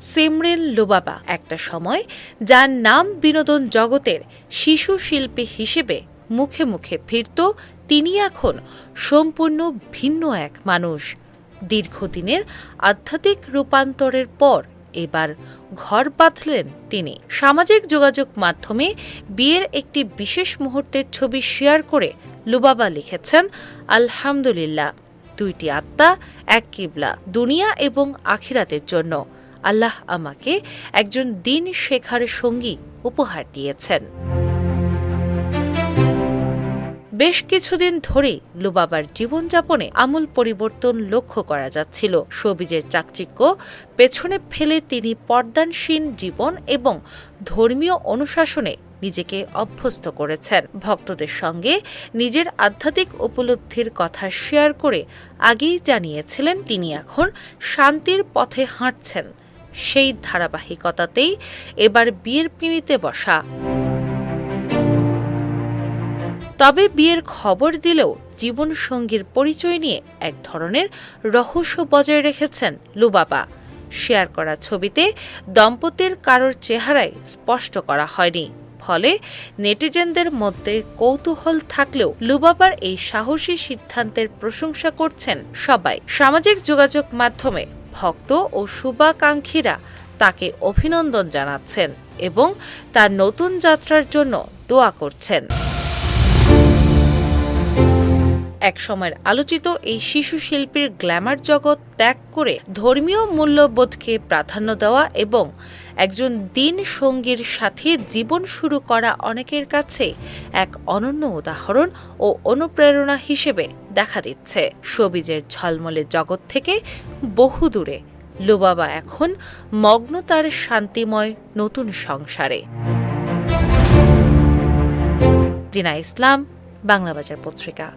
সিমরিন লুবাবা একটা সময় যার নাম বিনোদন জগতের শিশু শিল্পী হিসেবে মুখে মুখে ফিরত, তিনি এখন সম্পূর্ণ ভিন্ন এক মানুষ। দীর্ঘদিনের আধ্যাত্মিক রূপান্তরের পর এবার ঘর বাঁধলেন তিনি। সামাজিক যোগাযোগ মাধ্যমে বিয়ের একটি বিশেষ মুহূর্তের ছবি শেয়ার করে লুবাবা লিখেছেন, আলহামদুলিল্লাহ, দুইটি আত্মা, এক কিবলা, দুনিয়া এবং আখিরাতের জন্য আল্লাহ আমাকে একজন দিন শেখার সঙ্গী উপহার দিয়েছেন। বেশ কিছুদিন ধরেই লুবাবার জীবনযাপনে আমূল পরিবর্তন লক্ষ্য করা যাচ্ছিল। শোবিজের চাকচিক্য পেছনে ফেলে তিনি পর্দানসীন জীবন এবং ধর্মীয় অনুশাসনে নিজেকে অভ্যস্ত করেছেন। ভক্তদের সঙ্গে নিজের আধ্যাত্মিক উপলব্ধির কথা শেয়ার করে আগেই জানিয়েছিলেন তিনি এখন শান্তির পথে হাঁটছেন। সেই ধারাবাহিকতাতেই এবার বিয়ের পিঁড়িতে বসা। তবে বিয়ের খবর দিলেও জীবনসঙ্গীর পরিচয় নিয়ে এক ধরনের রহস্য বজায় রেখেছেন লুবাবা। শেয়ার করা ছবিতে দম্পতির কারোর চেহারায় স্পষ্ট করা হয়নি, ফলে নেটিজেনদের মধ্যে কৌতূহল থাকলেও লুবাবার এই সাহসী সিদ্ধান্তের প্রশংসা করছেন সবাই। সামাজিক যোগাযোগ মাধ্যমে ভক্ত ও শুভাকাঙ্ক্ষীরা তাকে অভিনন্দন জানাচ্ছেন এবং তার নতুন যাত্রার জন্য দোয়া করছেন। একসময়ের আলোচিত এই শিশু শিল্পীর গ্ল্যামার জগৎ ত্যাগ করে ধর্মীয় মূল্যবোধকে প্রাধান্য দেওয়া এবং একজন দিন সঙ্গীর সাথে জীবন শুরু করা অনেকের কাছে এক অনন্য উদাহরণ ও অনুপ্রেরণা হিসেবে দেখা দিচ্ছে। শোবিজের ঝলমলে জগৎ থেকে বহু দূরে লুবাবা এখন মগ্ন তার শান্তিময় নতুন সংসারে। রিনা ইসলাম, বাংলাবাজার পত্রিকা।